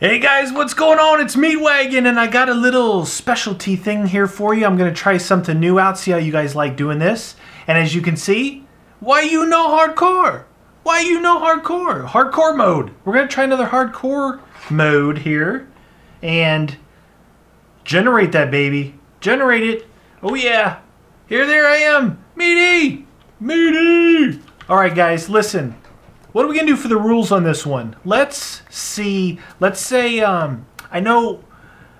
Hey guys, what's going on? It's Meatwagon, and I got a little specialty thing here for you. I'm going to try something new out, see how you guys like doing this. And as you can see, why you know hardcore? Why you know hardcore? Hardcore mode. We're going to try another hardcore mode here. And generate that baby. Generate it. Oh yeah. There I am. Meaty! Meaty! Alright guys, listen. What are we going to do for the rules on this one? Let's see. Let's say, I know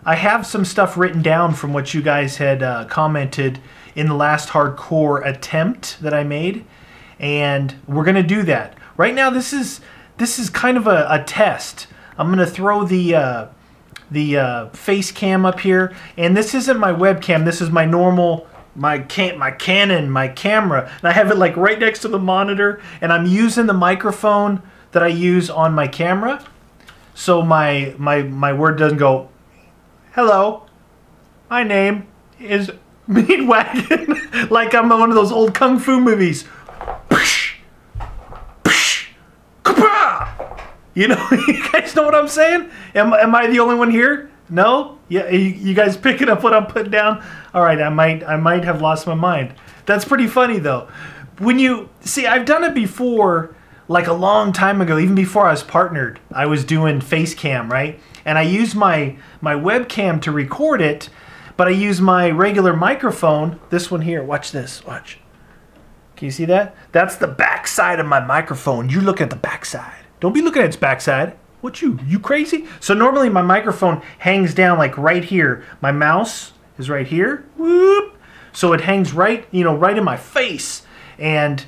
I have some stuff written down from what you guys had commented in the last hardcore attempt that I made. And we're going to do that. Right now, this is kind of a test. I'm going to throw the face cam up here. And this isn't my webcam. This is my normal... my Canon, my camera, and I have it like right next to the monitor, and I'm using the microphone that I use on my camera, so my word doesn't go, hello, my name is Meatwagon, like I'm one of those old kung fu movies. You know, you guys know what I'm saying? Am I the only one here? No? Yeah, you guys picking up what I'm putting down? All right, I might have lost my mind. That's pretty funny though. When you see, I've done it before, like a long time ago, even before I was partnered. I was doing face cam, right? And I used my webcam to record it, but I use my regular microphone. This one here. Watch this. Watch. Can you see that? That's the back side of my microphone. You look at the back side. Don't be looking at its backside. What you crazy? So normally my microphone hangs down like right here. My mouse is right here. Whoop. So it hangs right, right in my face. And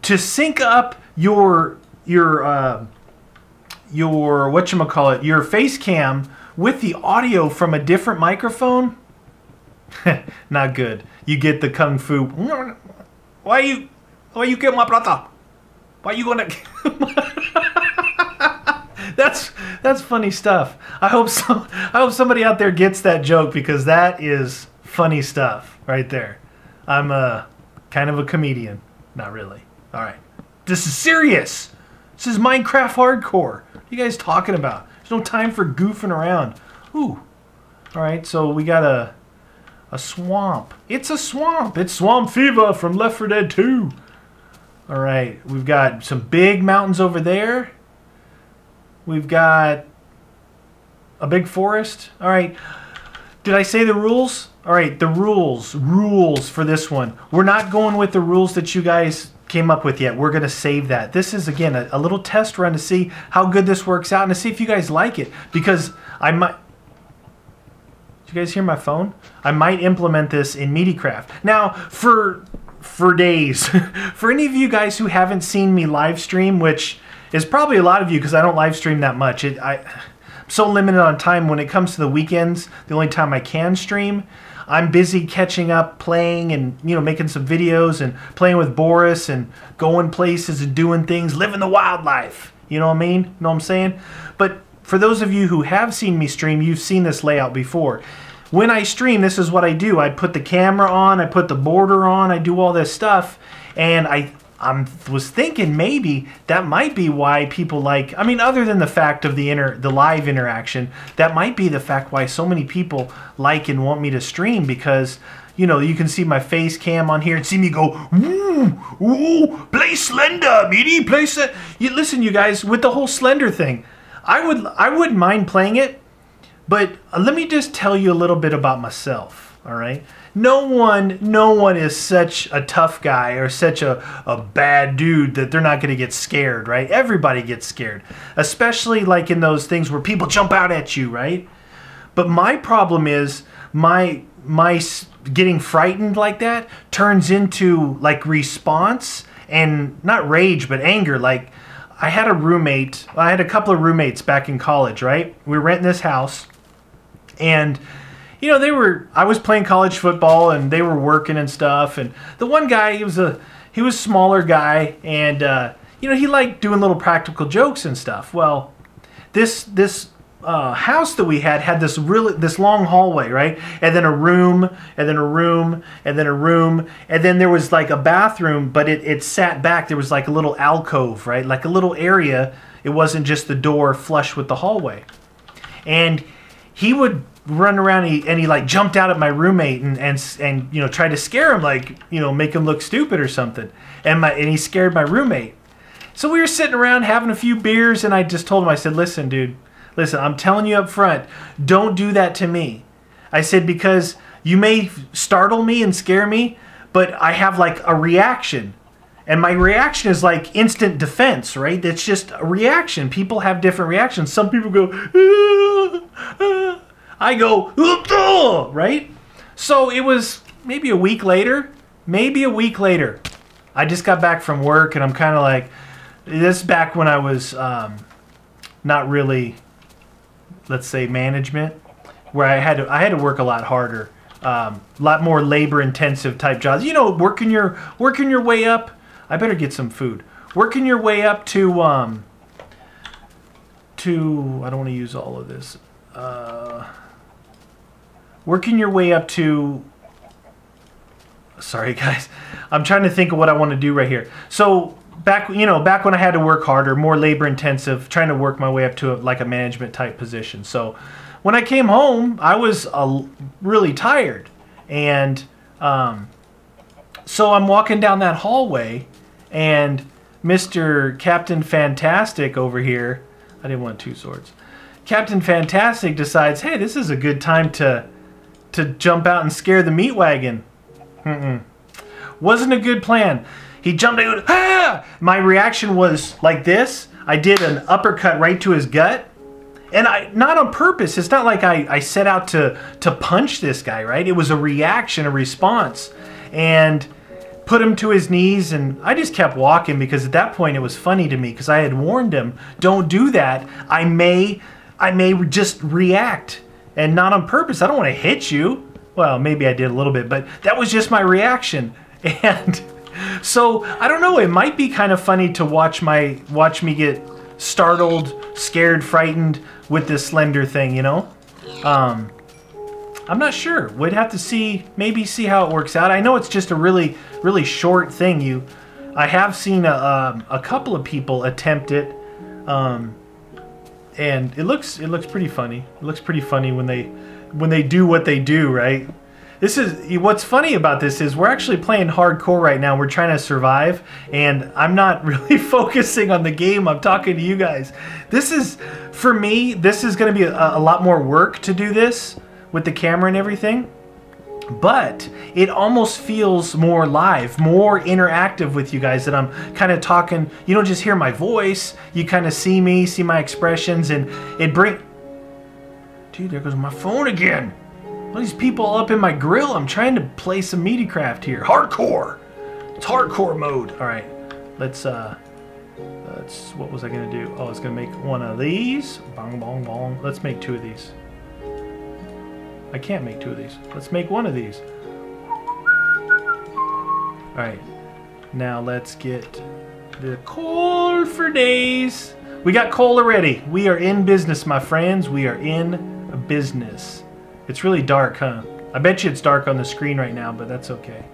to sync up your whatchamacallit, your face cam with the audio from a different microphone, not good. You get the kung fu. Why you get my plata? Why you gonna? That's funny stuff. I hope somebody out there gets that joke, because that is funny stuff right there. I'm kind of a comedian. Not really. All right. This is serious. This is Minecraft hardcore. What are you guys talking about? There's no time for goofing around. Ooh. All right, so we got a swamp. It's a swamp. It's Swamp Fever from Left 4 Dead 2. All right, we've got some big mountains over there. We've got a big forest. All right. Did I say the rules? All right, the rules for this one. We're not going with the rules that you guys came up with yet. We're going to save that. This is, again, a little test run to see how good this works out and to see if you guys like it. Because I might... Did you guys hear my phone? I might implement this in Meatycraft. Now, for days, for any of you guys who haven't seen me live stream, which... is probably a lot of you, because I don't live stream that much. I'm so limited on time when it comes to the weekends. The only time I can stream, I'm busy catching up, playing, and making some videos and playing with Boris and going places and doing things, living the wildlife. You know what I mean? You know what I'm saying? But for those of you who have seen me stream, you've seen this layout before. When I stream, this is what I do. I put the camera on, I put the border on, I do all this stuff, and I was thinking maybe that might be why people like, other than the fact of the live interaction, that might be the fact why so many people like and want me to stream, because, you can see my face cam on here and see me go, ooh, ooh, play Slender, Meaty, play Slender. Listen, you guys, with the whole Slender thing, I wouldn't mind playing it, but let me just tell you a little bit about myself, all right? No one is such a tough guy or such a bad dude that they're not going to get scared, right? Everybody gets scared, especially like in those things where people jump out at you, right? But my problem is my getting frightened like that turns into like response, and not rage, but anger. Like I had a couple of roommates back in college, right? We were renting this house, and I was playing college football and they were working and stuff. And the one guy, he was a smaller guy, and he liked doing little practical jokes and stuff. Well, this house that we had this long hallway, right? And then a room, and then a room, and then a room, and then there was like a bathroom, but it sat back. There was like a little alcove, right? Like a little area it wasn't just the door flush with the hallway. And he would run around and he like jumped out at my roommate and you know, tried to scare him, like, you know, make him look stupid or something. And he scared my roommate. So we were sitting around having a few beers, and I just told him, I said, listen, dude, listen, I'm telling you up front, don't do that to me. I said, because you may startle me and scare me, but I have like a reaction. And my reaction is like instant defense, right? It's just a reaction. People have different reactions. Some people go, I go, right? So it was maybe a week later, I just got back from work, and I'm kind of like, this is back when I was not really, let's say, management, where I had to work a lot harder, a lot more labor-intensive type jobs. You know, working your way up. I better get some food. Working your way up to I don't want to use all of this. Working your way up to. Sorry, guys. I'm trying to think of what I want to do right here. So back when I had to work harder, more labor-intensive, trying to work my way up to like a management type position. So when I came home, I was really tired, and so I'm walking down that hallway, and Mr. Captain Fantastic over here, I didn't want two swords. Captain Fantastic decides, hey, this is a good time to jump out and scare the meat wagon. Wasn't a good plan. He jumped out, ah! My reaction was like this. I did an uppercut right to his gut. And not on purpose. It's not like I set out to punch this guy, right? It was a reaction, a response. And put him to his knees, and I just kept walking, because at that point it was funny to me, because I had warned him, don't do that. I may just react, and not on purpose. I don't want to hit you. Well, maybe I did a little bit, but that was just my reaction. And so I don't know, it might be kind of funny to watch me get startled, scared, frightened with this slender thing, you know? I'm not sure. We'd have to maybe see how it works out. I know it's just a really, really short thing. I have seen a couple of people attempt it, and it looks pretty funny. It looks pretty funny when they do what they do, right? What's funny about this is we're actually playing hardcore right now. We're trying to survive, and I'm not really focusing on the game. I'm talking to you guys. For me, this is going to be a lot more work to do this with the camera and everything, but it almost feels more live, more interactive with you guys, that I'm kind of talking. You don't just hear my voice, you kind of see me, see my expressions, and dude, there goes my phone again. All these people up in my grill. I'm trying to play some Meatycraft here. Hardcore. It's hardcore mode. All right, let's what was I gonna do? Oh, I was gonna make one of these. Bong, bong, bong. Let's make two of these. I can't make two of these. Let's make one of these. All right, now let's get the coal for days. We got coal already. We are in business, my friends. We are in business. It's really dark, huh? I bet you it's dark on the screen right now, but that's okay.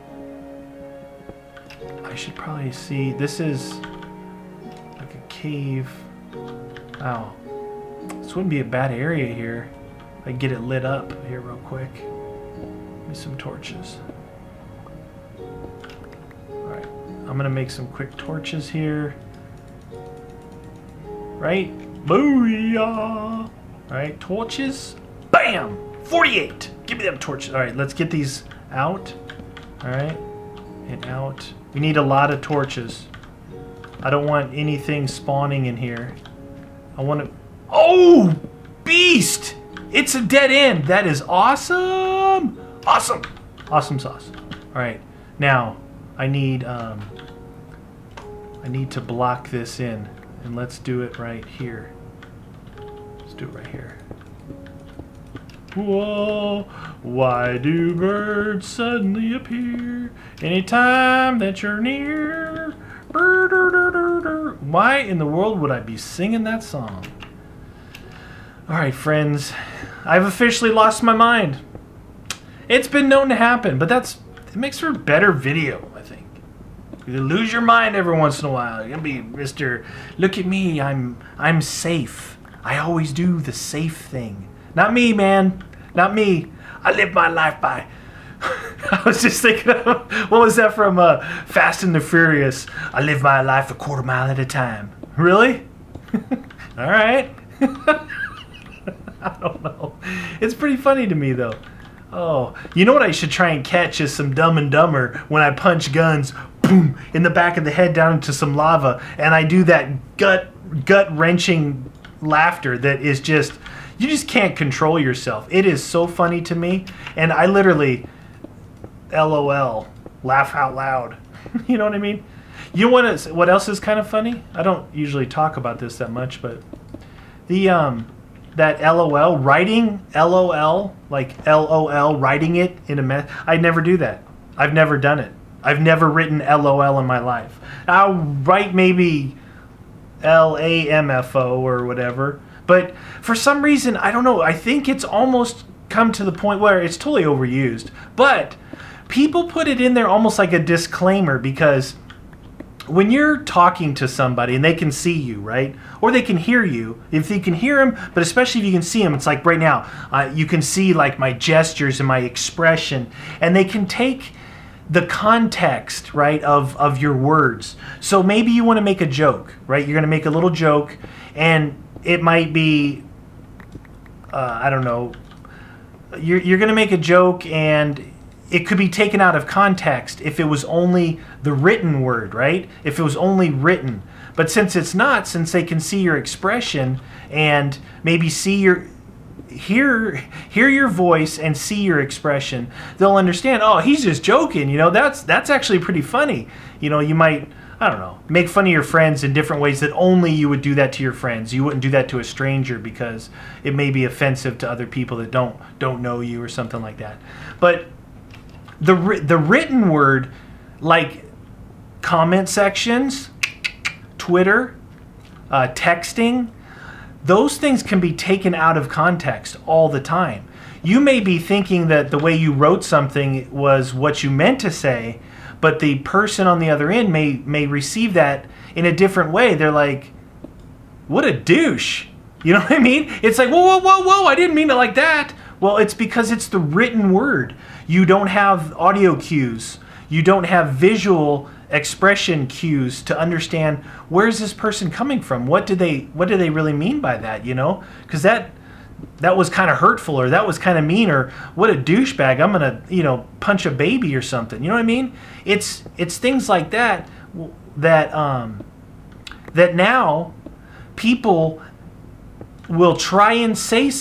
I should probably see. This is like a cave. Wow. This wouldn't be a bad area here. I get it lit up here real quick. Give me some torches. Alright. I'm going to make some quick torches here. Right? Booyah! Alright, torches. Bam! 48! Give me them torches. Alright, let's get these out. Alright. And out. We need a lot of torches. I don't want anything spawning in here. I want to... Oh! Beast! It's a dead end. That is awesome! Awesome! Awesome sauce. Alright. Now, I need to block this in. And let's do it right here. Let's do it right here. Whoa, why do birds suddenly appear anytime that you're near? Why in the world would I be singing that song? Alright, friends, I've officially lost my mind. It's been known to happen, but it makes for a better video, I think. You lose your mind every once in a while. You're gonna be Mr. Look at me, I'm safe. I always do the safe thing. Not me, man. Not me. I live my life by. I was just thinking of, what was that from Fast and the Furious? I live my life a quarter mile at a time. Really? All right. I don't know. It's pretty funny to me though. Oh, you know what I should try and catch is some Dumb and Dumber when I punch guns, boom, in the back of the head down into some lava, and I do that gut-wrenching laughter that is just, you just can't control yourself. It is so funny to me, and I literally, LOL, laugh out loud. You know what I mean? You know what else is kind of funny? I don't usually talk about this that much, but the that LOL, writing LOL, like LOL, writing it in a mess. I never do that. I've never done it. I've never written LOL in my life. I'll write maybe LAMFO or whatever, but for some reason, I don't know, I think it's almost come to the point where it's totally overused, but people put it in there almost like a disclaimer, because when you're talking to somebody and they can see you, right? Or they can hear you, if you can hear them, but especially if you can see them, it's like right now, you can see like my gestures and my expression, and they can take the context, right, of your words. So maybe you want to make a joke, right? You're going to make a little joke, and it might be, I don't know, you're going to make a joke, and it could be taken out of context if it was only the written word, right? If it was only written. But since it's not, since they can see your expression and maybe see your, hear your voice and see your expression, they'll understand, oh, he's just joking, you know, that's actually pretty funny. You know, you might, I don't know, make fun of your friends in different ways that only you would do that to your friends. You wouldn't do that to a stranger because it may be offensive to other people that don't know you or something like that. But the written word, like comment sections, Twitter, texting, those things can be taken out of context all the time. You may be thinking that the way you wrote something was what you meant to say, but the person on the other end may receive that in a different way. They're like, what a douche. You know what I mean? It's like, whoa, whoa, whoa, whoa, I didn't mean it like that. Well, it's because it's the written word. You don't have audio cues. You don't have visual expression cues to understand, where's this person coming from? What do they really mean by that, you know? Because that was kind of hurtful, or that was kind of mean, or what a douchebag, I'm gonna, you know, punch a baby or something. You know what I mean? It's things like that that that now people will try and say,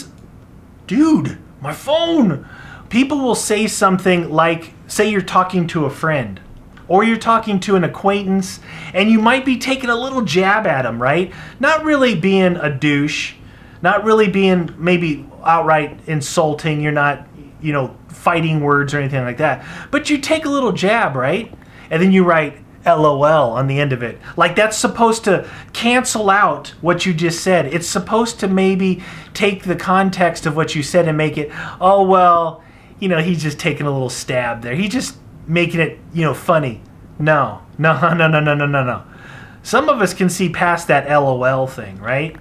dude, my phone. People will say something like, say you're talking to a friend, or you're talking to an acquaintance, and you might be taking a little jab at them, right? Not really being a douche, not really being maybe outright insulting, you're not, you know, fighting words or anything like that, but you take a little jab, right? And then you write LOL on the end of it. Like that's supposed to cancel out what you just said. It's supposed to maybe take the context of what you said and make it, oh, well, you know, he's just taking a little stab there. He's just making it, you know, funny. No. Some of us can see past that LOL thing, right?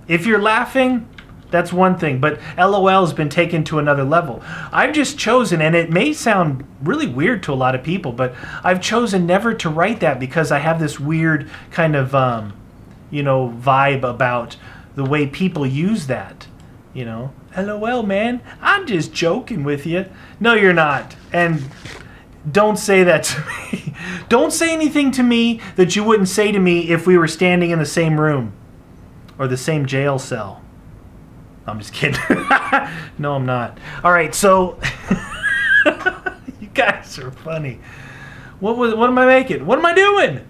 If you're laughing, that's one thing, but LOL has been taken to another level. I've just chosen, and it may sound really weird to a lot of people, but I've chosen never to write that because I have this weird kind of, you know, vibe about the way people use that, you know? LOL, man, I'm just joking with you. No, you're not. And don't say that to me. Don't say anything to me that you wouldn't say to me if we were standing in the same room or the same jail cell. I'm just kidding. No, I'm not. All right, so you guys are funny. What am I making? What am I doing?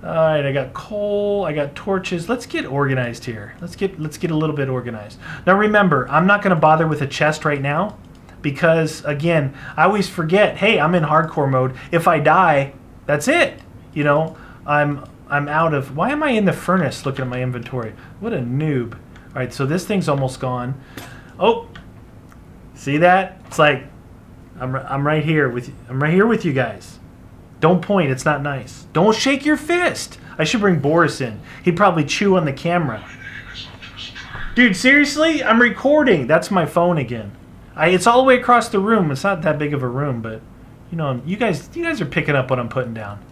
All right, I got coal, I got torches. Let's get organized here. Let's get a little bit organized. Now remember, I'm not going to bother with a chest right now because again, I always forget, hey, I'm in hardcore mode. If I die, that's it. You know, I'm out of, why am I in the furnace looking at my inventory? What a noob. All right, so this thing's almost gone. Oh, see that? It's like I'm right here with you. I'm right here with you guys. Don't point, it's not nice. Don't shake your fist. I should bring Boris in. He'd probably chew on the camera. Dude, seriously? I'm recording. That's my phone again. It's all the way across the room. It's not that big of a room, but you know, you guys are picking up what I'm putting down.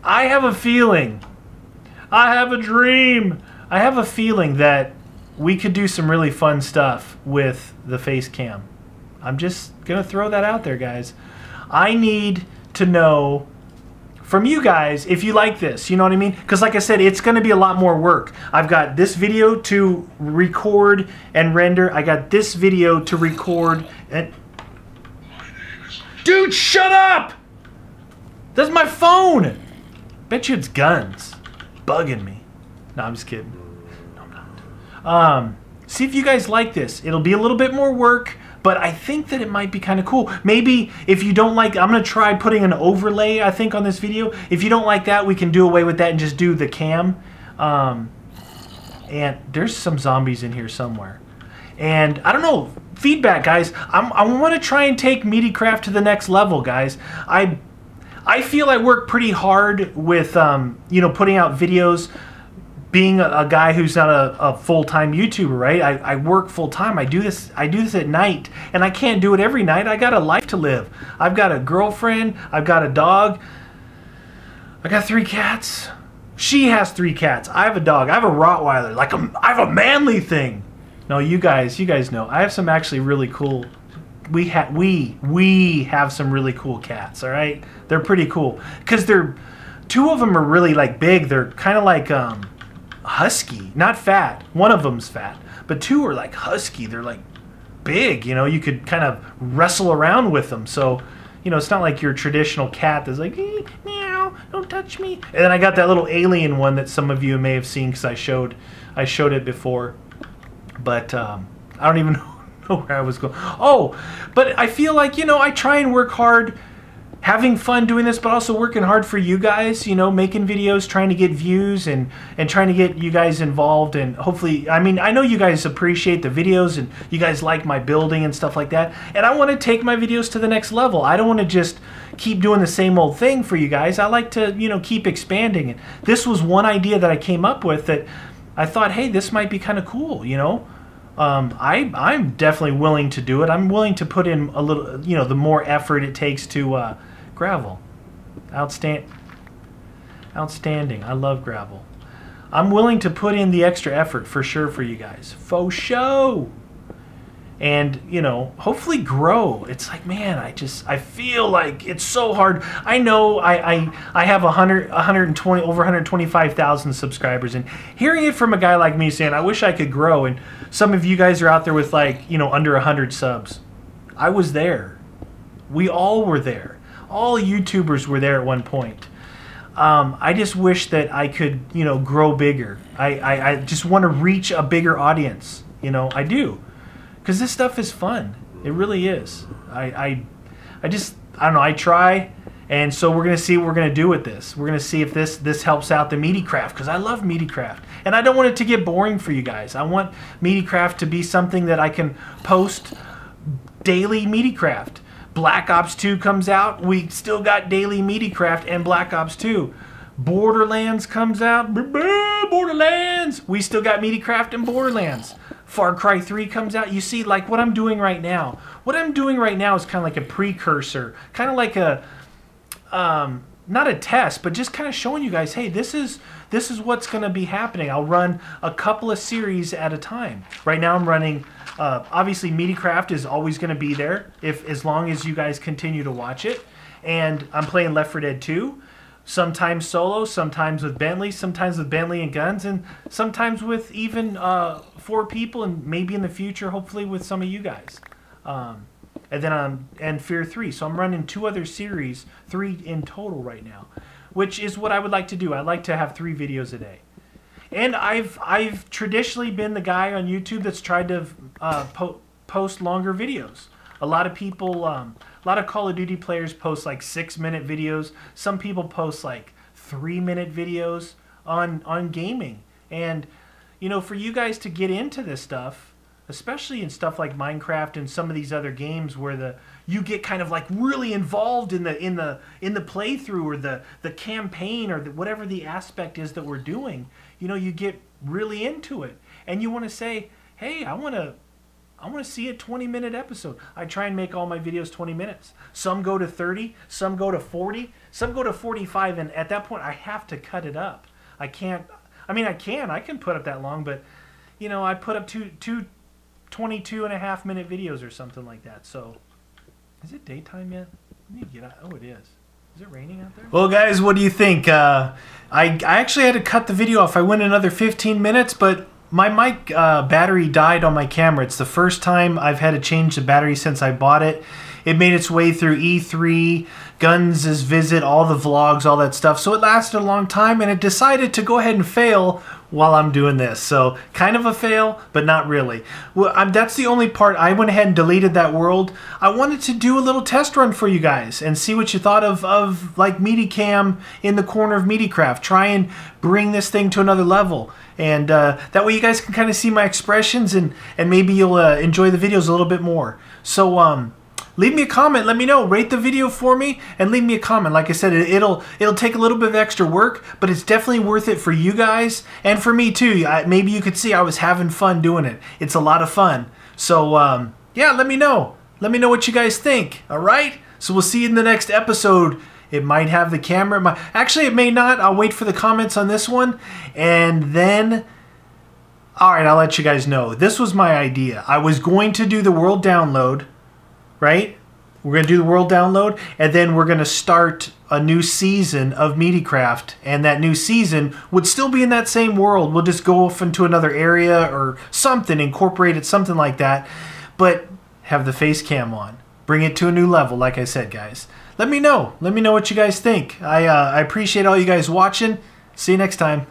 I have a feeling. I have a dream. I have a feeling that we could do some really fun stuff with the face cam. I'm just gonna throw that out there, guys. I need to know from you guys if you like this, you know what I mean? Because like I said, it's going to be a lot more work. I've got this video to record and render. I got this video to record and... Dude, shut up! That's my phone! Bet you it's guns. Bugging me. No, I'm just kidding. No, I'm not. See if you guys like this. It'll be a little bit more work, but I think that it might be kind of cool. Maybe if you don't like, I'm going to try putting an overlay, I think, on this video. If you don't like that, we can do away with that and just do the cam. And there's some zombies in here somewhere. And I don't know, feedback, guys. I want to try and take Meatycraft to the next level, guys. I feel I work pretty hard with, you know, putting out videos. Being a guy who's not a full-time YouTuber, right? I work full-time. I do this at night, and I can't do it every night. I got a life to live. I've got a girlfriend. I've got a dog. I got 3 cats. She has 3 cats. I have a dog. I have a Rottweiler. Like I have a manly thing. No, you guys know. I have some actually really cool. We have some really cool cats. All right, they're pretty cool because 2 of them are really like big. They're kind of like husky, not fat. One of them's fat, but 2 are like husky. They're like big, you know. You could kind of wrestle around with them. So, you know, it's not like your traditional cat that's like, meow, don't touch me. And then I got that little alien one that some of you may have seen because I showed it before. But I don't even know where I was going. Oh, but I feel like, you know, I try and work hard, having fun doing this, but also working hard for you guys, you know, making videos, trying to get views and trying to get you guys involved. And hopefully, I mean, I know you guys appreciate the videos and you guys like my building and stuff like that. And I want to take my videos to the next level. I don't want to just keep doing the same old thing for you guys. I like to, you know, keep expanding. And this was one idea that I came up with that I thought, hey, this might be kind of cool, you know. I'm definitely willing to do it. I'm willing to put in a little, you know, the more effort it takes to gravel. Outstanding. I love gravel. I'm willing to put in the extra effort for sure for you guys. Faux show. And, you know, hopefully grow. It's like, man, I feel like it's so hard. I know I have 120, over 125,000 subscribers, and hearing it from a guy like me saying, I wish I could grow, and some of you guys are out there with like, you know, under 100 subs. I was there. We all were there. All YouTubers were there at one point. I just wish that I could, you know, grow bigger. I just want to reach a bigger audience. You know, I do. Because this stuff is fun. It really is. I don't know, I try, and so we're going to see what we're going to do with this. We're going to see if this helps out the Meatycraft, because I love Meatycraft. And I don't want it to get boring for you guys. I want Meatycraft to be something that I can post daily Meatycraft. Black Ops 2 comes out, we still got daily Meatycraft and Black Ops 2. Borderlands comes out, Borderlands! We still got Meatycraft and Borderlands. Far Cry 3 comes out. You see, like what I'm doing right now. What I'm doing right now is kind of like a precursor, kind of like a, not a test, but just kind of showing you guys, hey, this is what's going to be happening. I'll run a couple of series at a time. Right now I'm running, obviously Meatycraft is always going to be there as long as you guys continue to watch it. And I'm playing Left 4 Dead 2. Sometimes solo, sometimes with Bentley and guns, and sometimes with even 4 people, and maybe in the future, hopefully with some of you guys. And then and Fear 3. So I'm running 2 other series, 3 in total right now, which is what I would like to do. I like to have 3 videos a day. And I've traditionally been the guy on YouTube that's tried to post longer videos. A lot of people, a lot of Call of Duty players post like 6-minute videos. Some people post like 3-minute videos on gaming. And, you know, for you guys to get into this stuff, especially in stuff like Minecraft and some of these other games where you get kind of like really involved in the playthrough or the campaign or whatever the aspect is that we're doing. You know, you get really into it, and you want to say, hey, I want to see a 20-minute episode. I try and make all my videos 20 minutes. Some go to 30, some go to 40, some go to 45, and at that point I have to cut it up. I can't, I mean, I can put up that long, but, you know, I put up two 22.5-minute videos or something like that. So, is it daytime yet? Let me get out. Oh, it is. Is it raining out there? Well, guys, what do you think? I actually had to cut the video off. I went another 15 minutes, but my mic battery died on my camera. It's the first time I've had to change the battery since I bought it. It made its way through E3, Guns' visit, all the vlogs, all that stuff. So it lasted a long time, and it decided to go ahead and fail while I'm doing this. So kind of a fail, but not really. Well, that's the only part. I went ahead and deleted that world. I wanted to do a little test run for you guys and see what you thought of like Meatycam in the corner of Meatycraft. Try and bring this thing to another level. And that way you guys can kind of see my expressions, and maybe you'll enjoy the videos a little bit more. So leave me a comment. Let me know. Rate the video for me and leave me a comment. Like I said, it'll take a little bit of extra work, but it's definitely worth it for you guys and for me too. Maybe you could see I was having fun doing it. It's a lot of fun. So yeah, let me know. Let me know what you guys think. All right? So we'll see you in the next episode. It might have the camera. Actually, it may not. I'll wait for the comments on this one. And then, all right, I'll let you guys know. This was my idea. I was going to do the world download, right? We're going to do the world download, and then we're going to start a new season of Meatycraft. And that new season would still be in that same world. We'll just go off into another area or something, incorporate it, something like that. But have the face cam on. Bring it to a new level, like I said, guys. Let me know. Let me know what you guys think. I appreciate all you guys watching. See you next time.